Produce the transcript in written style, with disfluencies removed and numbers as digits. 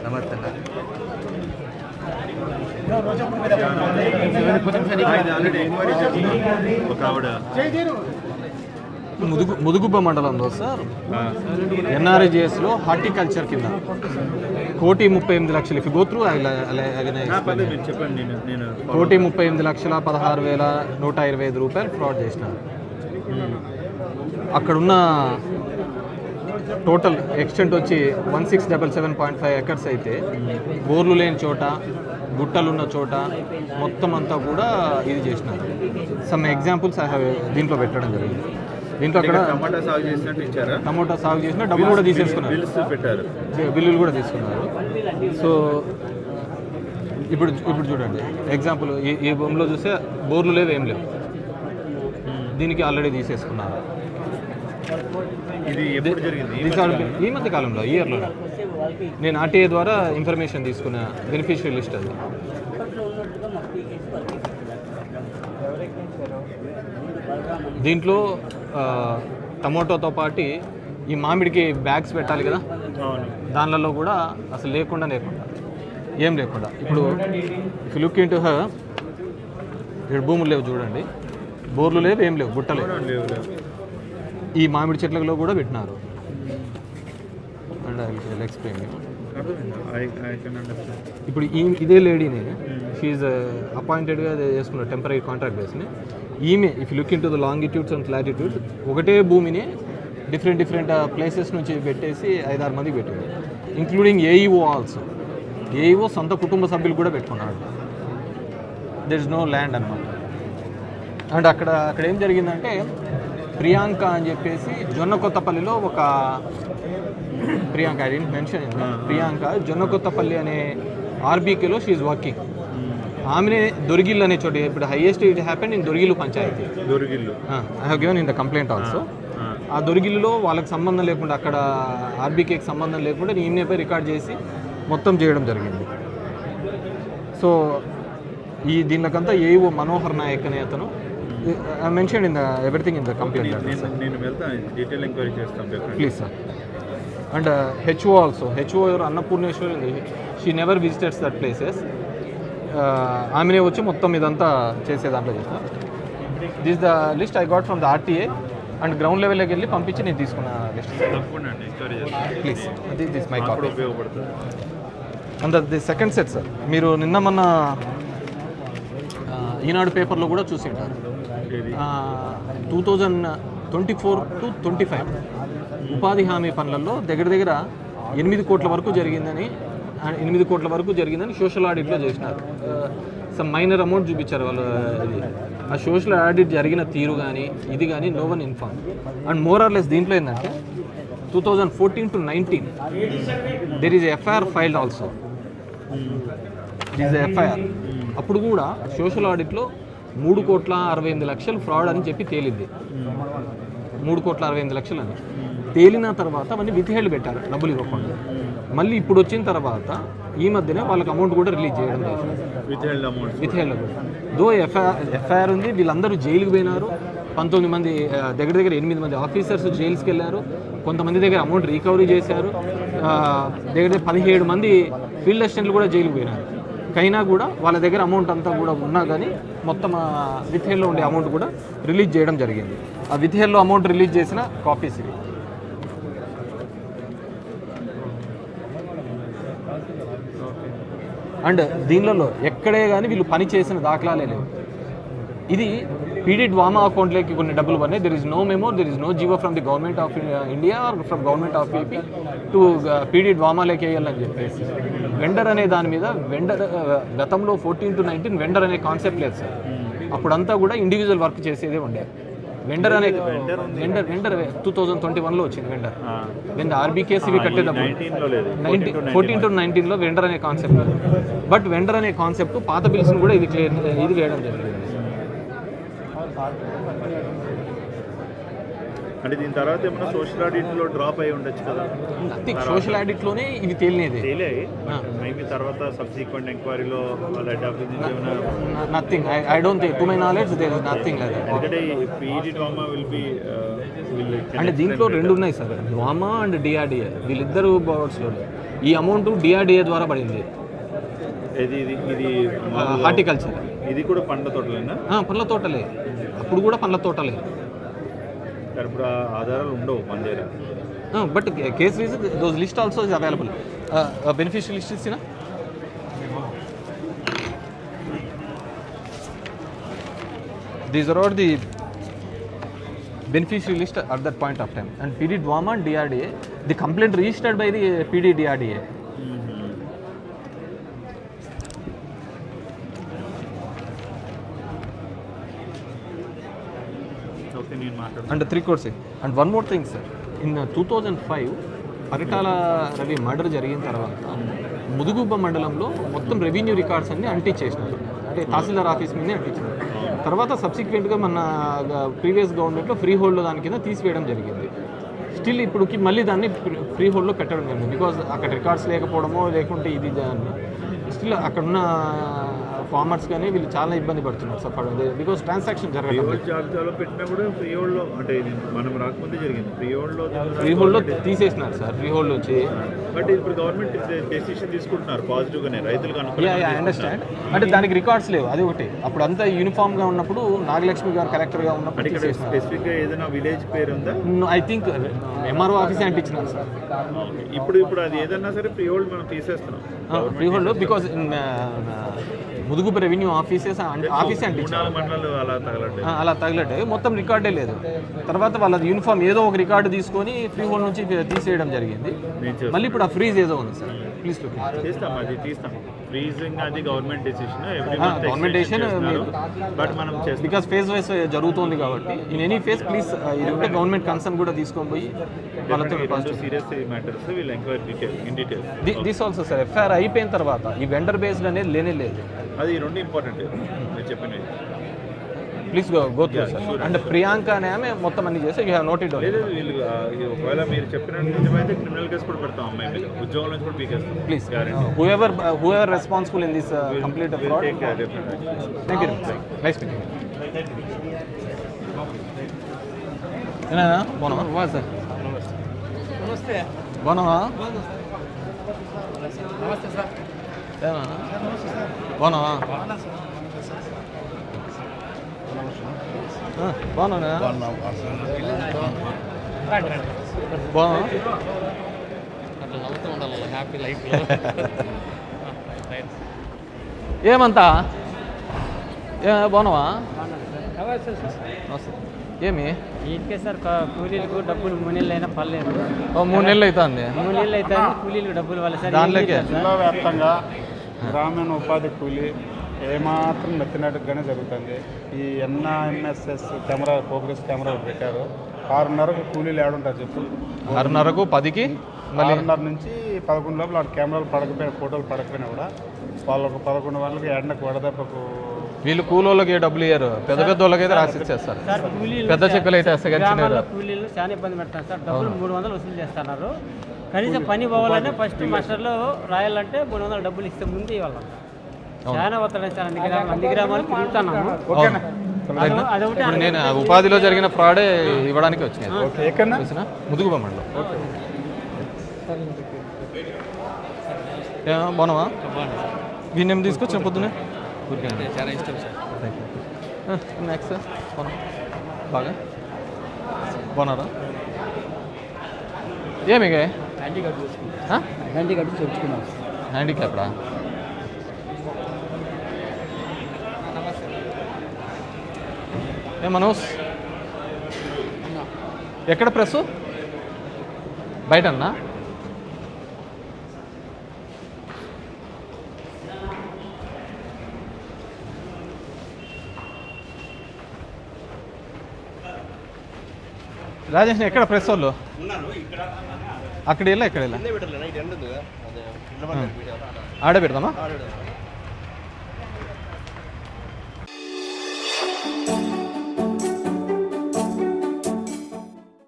నమస్తే ముదుగుబ్బ మండలంలో sir ఎన్ఆర్ఐజిఎస్లో horticulture కింద 1,38,00,000 ఇఫ్ గో త్రూ 1,38,16,125 రూపాయలు ఫ్రాడ్ చేసినారు. అక్కడున్న టోటల్ ఎక్స్టెంట్ వచ్చి 1677.5 ఎకర్స్ అయితే బోర్లు లేని చోట గుట్టలున్న చోట మొత్తం అంతా కూడా ఇది చేసినారు. సమ్ ఎగ్జాంపుల్స్ ఐ హ్యావ్ దీంట్లో పెట్టడం జరిగింది. దీంట్లో అక్కడ టమాటా సాగు చేసినట్టు ఇచ్చారా? టమోటా సాగు చేసిన డబ్బులు కూడా తీసేసుకున్నారు, బిల్లులు కూడా తీసుకున్నారు. సో ఇప్పుడు చూడండి ఎగ్జాంపుల్ ఈ భూమిలో చూస్తే బోర్లు లేవు, ఏం లేవు, దీనికి ఆల్రెడీ తీసేసుకున్నారు. ఇది ఎప్పుడు జరిగింది? ఈ మధ్య కాలంలో, ఈ ఇయర్లో నేను ఆర్టీఏ ద్వారా ఇన్ఫర్మేషన్ తీసుకున్న బెనిఫిషియరీ లిస్ట్ అది. దీంట్లో టమోటోతో పాటు ఈ మామిడికి బ్యాగ్స్ పెట్టాలి కదా, దానిలలో కూడా అసలు లేకుండా ఏం లేకుండా ఇప్పుడు ఇఫ్ లుక్ ఇంటూ ఇక్కడ భూములు లేవు చూడండి, బోర్లు లేవు, ఏం లేవు, గుట్టలు ఈ మామిడి చెట్లలో కూడా పెట్టినారు. And I explain. ఇప్పుడు ఇదే లేడీని షీఈ్ అపాయింటెడ్గా చేసుకున్నారు టెంపరీ కాంట్రాక్ట్ బేస్ని. ఈమె if look into the longitudes and latitudes ఒకటే భూమిని డిఫరెంట్ ప్లేసెస్ నుంచి పెట్టేసి 5-6 మందికి పెట్టింది, ఇంక్లూడింగ్ ఏఈఓ ఆల్సో. ఏఈఓ సొంత కుటుంబ సభ్యులు కూడా పెట్టుకున్నాడు. దెర్ ఇస్ నో ల్యాండ్ అన్నమాట. అండ్ అక్కడ ఏం జరిగిందంటే ప్రియాంక అని చెప్పేసి జొన్నకొత్తపల్లిలో ఒక Priyanka I didn't mention, Priyanka Jonnakothapalli అనే ఆర్బీకేలో షీఈ్ వర్కింగ్. ఆమెనే దొరిగిల్లు అనే చోటు, ఇప్పుడు highest it happened in Dorigillu panchayati. I have given in the complaint also. ఆ దొరిగిల్లులో వాళ్ళకి సంబంధం లేకుండా, అక్కడ ఆర్బీకేకి సంబంధం లేకుండా ఈమెపై రికార్డ్ చేసి మొత్తం చేయడం జరిగింది. సో దీనికంతా ఏవో మనోహర్ నాయక్ అనే అతను I mentioned in the everything in the complaint letter. నేను వెళ్తాను, డీటెయిల్ ఎంక్వైరీ చేస్తాను please sir. And HO also, HO Annapurneshwari, she never visited that places. ఆమెనే వచ్చి మొత్తం ఇదంతా చేసే దాంట్లో చేసిన. This the list I got from the RTA and ground లెవెల్లోకి వెళ్ళి పంపించి నేను తీసుకున్న list. Please this my copy ఉపయోగపడుతుంది. And the second set sir, మీరు నిన్న మొన్న ఈనాడు పేపర్లో కూడా చూసి ఉంటారు. 2024-25 ఉపాధి హామీ పనులలో దగ్గర 8 కోట్ల వరకు జరిగిందని సోషల్ ఆడిట్లో చేసినారు. సమ్ మైనర్ అమౌంట్ చూపించారు వాళ్ళు. ఆ సోషల్ ఆడిట్ జరిగిన తీరు కానీ ఇది కానీ no one inform. And more or less దీంట్లో ఏంటంటే 2014-19 there is FIR filed also. Is FIR. అప్పుడు కూడా సోషల్ ఆడిట్లో 3,68,00,000 ఫ్రాడ్ అని చెప్పి తేలింది. 3,68,00,000 అని తేలిన తర్వాత అవన్నీ విత్హెల్డ్ పెట్టారు, డబ్బులు ఇవ్వకుండా. మళ్ళీ ఇప్పుడు వచ్చిన తర్వాత ఈ మధ్యనే వాళ్ళకి అమౌంట్ కూడా రిలీజ్ చేయడం లేదు. విత్హెల్డ్ దో ఎఫ్ఐఆర్ ఉంది. వీళ్ళందరూ జైలుకి పోయినారు. 19 మంది దగ్గర 8 మంది ఆఫీసర్స్ జైల్స్కి వెళ్ళారు. కొంతమంది దగ్గర అమౌంట్ రికవరీ చేశారు. దగ్గర 17 మంది ఫీల్డ్ అసిస్టెంట్లు కూడా జైలుకి పోయినారు. కైనా కూడా వాళ్ళ దగ్గర అమౌంట్ అంతా కూడా ఉన్నా కానీ మొత్తం విత్హెల్డ్లో ఉండే అమౌంట్ కూడా రిలీజ్ చేయడం జరిగింది. ఆ విత్హెల్డ్లో అమౌంట్ రిలీజ్ చేసిన కాపీస్ ఇవి. అండ్ దీనిలో ఎక్కడే కానీ వీళ్ళు పని చేసిన దాఖలాలే లేవు. ఇది పీడీ వామా అకౌంట్లోకి కొన్ని డబ్బులు పడినాయి. There is no memo, there is no GO from the government of India or from government of AP to PD వామాలోకి వేయాలని చెప్పేసి. వెండర్ అనే దాని మీద గతంలో 14-19 వెండర్ అనే కాన్సెప్ట్ లేదు సార్. అప్పుడంతా కూడా ఇండివిజువల్ వర్క్ చేసేదే ఉండే. వెండర్ 2021లో వచ్చింది వెండర్. వెన్ ఆర్బీకేసీవి కట్టేటప్పుడు 14-19లో వెండర్ అనే కాన్సెప్ట్. బట్ వెండర్ అనే కాన్సెప్ట్ పాత బిల్స్ని కూడా ఇది వేయడం జరిగింది. అంటే దీని తర్వాత ఏమైనా సోషల్ ఆడిట్లో డ్రాప్ అయి ఉండొచ్చు కదా? నథింగ్, సోషల్ ఆడిట్లోనే ఇది తేలినేది. మేబీ తర్వాత సబ్సిక్వెంట్ ఎంక్వైరీలో హెడ్ ఆఫీస్ నుంచి ఏమైనా nothing. I don't think, to my knowledge there is nothing like that. ఎందుకంటే పీఈడీ డ్రామా విల్ అంటే దీంట్లో రెండు ఉన్నాయి సార్, డ్వామా అండ్ డిఆర్డిఏ, వీళ్ళిద్దరు బోర్డ్స్లో ఈ అమౌంట్ డిఆర్డిఏ ద్వారా పడింది. ఇది హార్టికల్చర్. ఇది కూడా పండ్ల తోటలేనా? పండ్ల తోటలే, అప్పుడు కూడా పండ్ల తోటలే. ఇప్పుడు ఆధారాలు ఉండవు మన దగ్గర. But case reason those list also is available. Beneficial list ఇచ్చిన these are all the beneficiary list at that point of time, and PD Dwama and DRDA, the complaint registered by the PD DRDA. Okay, నేను మాట్లాడుతాను. And 3 crores. And one more thing, sir. In 2005 Paritala Ravi murder జరిగిన తర్వాత ముదుగుబ్బ మండలంలో మొత్తం revenue records అన్ని అంటించేసినారు, అంటే తహసీల్దార్ office మీదే అంటించారు. తర్వాత సబ్సిక్వెంట్గా మన ప్రీవియస్ గవర్నమెంట్లో ఫ్రీ హోల్డ్లో దాని కింద తీసివేయడం జరిగింది. స్టిల్ ఇప్పుడుకి మళ్ళీ దాన్ని ఫ్రీ హోల్డ్లో పెట్టడం జరిగింది, బికాజ్ అక్కడ రికార్డ్స్ లేకపోవడమో లేకుంటే ఇది దాన్ని స్టిల్ అక్కడున్న ఫార్మర్స్ కానీ వీళ్ళు చాలా ఇబ్బంది పడుతున్నారు సార్, బికాజ్ ట్రాన్సాక్షన్ జరగదు. జాబితాలో పెట్టినా కూడా ఫ్రీ హోల్డ్లో, అంటే ఇది మనం రాకముందే జరిగింది, ఫ్రీ హోల్డ్లో తీసేసినారు సార్, ఫ్రీ హోల్డ్ వచ్చి. బట్ ఇప్పుడు గవర్నమెంట్ డెసిషన్ తీసుకుంటున్నారు పాజిటివ్గానే రైతులకు అనుకూలంగా. ఐ అండర్స్టాండ్, అంటే దానికి రికార్డ్స్ లేవు, అది ఒకటి. అప్పుడు అంతా యూనిఫామ్గా ఉన్నప్పుడు నాగలక్ష్మి గారు కలెక్టర్గా ఉన్నప్పుడు స్పెసిఫిక్గా ఏదైనా విలేజ్ పేరు ఉందా? ఐ థింక్ ఎంఆర్ఓ ఆఫీసే అంటించినారు సార్. ఇప్పుడు అది ఏదన్నా సరే ఫ్రీ హోల్డ్ మనం తీసేస్తున్నాం, ఫ్రీ హోల్డ్, బికాజ్ ముదుగుప రెవెన్యూ ఆఫీసే అంటించారు. మండలాలు అలా తగలట్టే, మొత్తం రికార్డే లేదు. తర్వాత వాళ్ళది యూనిఫామ్ ఏదో ఒక రికార్డు తీసుకొని ఫ్రీ హోల్డ్ నుంచి తీసేయడం జరిగింది. మళ్ళీ ఇప్పుడు ఆ ఫ్రీజ్ ఏదో ఉంది సార్, ప్లీజ్ చేస్తాం, అది తీస్తాం. ఫ్రీజింగ్ అది government decision, government decision, but మనం చేస్తాం బికాస్ ఫేజ్ వైస్ జరుగుతుంది కాబట్టి ఇన్ ఎనీ ఫేజ్ ప్లీజ్ ఇది ఉంటే గవర్నమెంట్ కన్సర్న్ కూడా తీసుకొని పోయి వాళ్ళతో సీరియస్ మ్యాటర్స్ వీళ్ళు enquiry in detail. This also sir, FIR అయిపోయిన తర్వాత ఈ వెండర్ బేస్డ్ అనేది లేనే లేదు. అది రెండు ఇంపార్టెంట్ మీరు చెప్పినవి. Please go through sir. And Priyanka అనే ఆమె మొత్తం అన్ని చేసి యూ హ్యావ్ నోటెడ్ డౌన్. లేదు వీళ్ళు ఒకవేళ మీరు చెప్పిన నిజమైతే క్రిమినల్ కేసు కూడా పెడతాం అమ్మాయి మీద, ఉద్యోగం నుంచి కూడా పీకేస్తాం. Please whoever responsible in this complete fraud. Thank you. Nice meeting you. ఏనా బాగున్నావా సార్? నమస్తే. బాగున్నావా? నమస్తే సార్. ఏనా బాగున్నావా? బాగున్నా బాగున్నా హ్యాపీ లైఫ్. ఏమంతా బాగున్నావా? ఏమి ఇంకే సార్ కూలీలకు డబ్బులు 3 నెలలు అయినా పర్లేదు. 3 నెలలు అవుతుంది. 3 నెలలు అయితే కూలీలకు డబ్బులు వాళ్ళ సార్. దాంట్లోకే జిల్లా వ్యాప్తంగా గ్రామీణ ఉపాధి కూలీ ఏమాత్రం మెత్తినట్టుగానే జరుగుతుంది. ఈ ఎన్ఐఎంఎస్ఎస్ కెమెరా, ప్రోగ్రెస్ కెమెరా పెట్టారు. 6:30కు కూలీలు ఏడుంటారు చెప్పు. 6:30కు 10కి 6:30 నుంచి 11 లోపల వాడు కెమెరాలు పడకపోయినా, ఫోటోలు పడకపోయినా కూడా వాళ్ళకు 11 వాళ్ళకి ఎండకు వడదెబ్బకు. వీళ్ళు కూలోళ్ళకి డబ్బులు ఇయ్యారు, పెద్ద పెద్ద వాళ్ళకి అయితే రాసి ఇచ్చేస్తారు. పెద్ద చెక్కులు అయితే కూలీలు చాలా ఇబ్బంది పెడతారు సార్. డబ్బులు 300 వసూలు చేస్తున్నారు. కనీసం పని పోవాలంటే ఫస్ట్ మాస్టర్లో రాయాలంటే 300 డబ్బులు ఇస్తే ముందు ఇవ్వాలి. చాలా ఒత్తిడి సార్. అన్ని గ్రామాలు తిరుగుతున్నాము. ఇప్పుడు నేను ఉపాధిలో జరిగిన ఫ్రాడే ఇవ్వడానికి వచ్చినాయి. ముదుగు మండలం. బాగున్నావా? వీడిని ఏం తీసుకొచ్చిన పొద్దునే? చాలా ఇష్టం సార్. నెక్స్ట్ బాగున్నా, బాగా బాగున్నారా? ఏమిగా హ్యాండిక్యాప్ తెచ్చుకున్నాం. హ్యాండిక్యాప్డా? ఏ మనోజ్, ఎక్కడ ప్రెస్? బయటన్నా? రాజేష్ ఎక్కడ ప్రెస్ వాళ్ళు? అక్కడ వెళ్ళా, ఇక్కడ వెళ్ళా, ఆడే పెడదామా?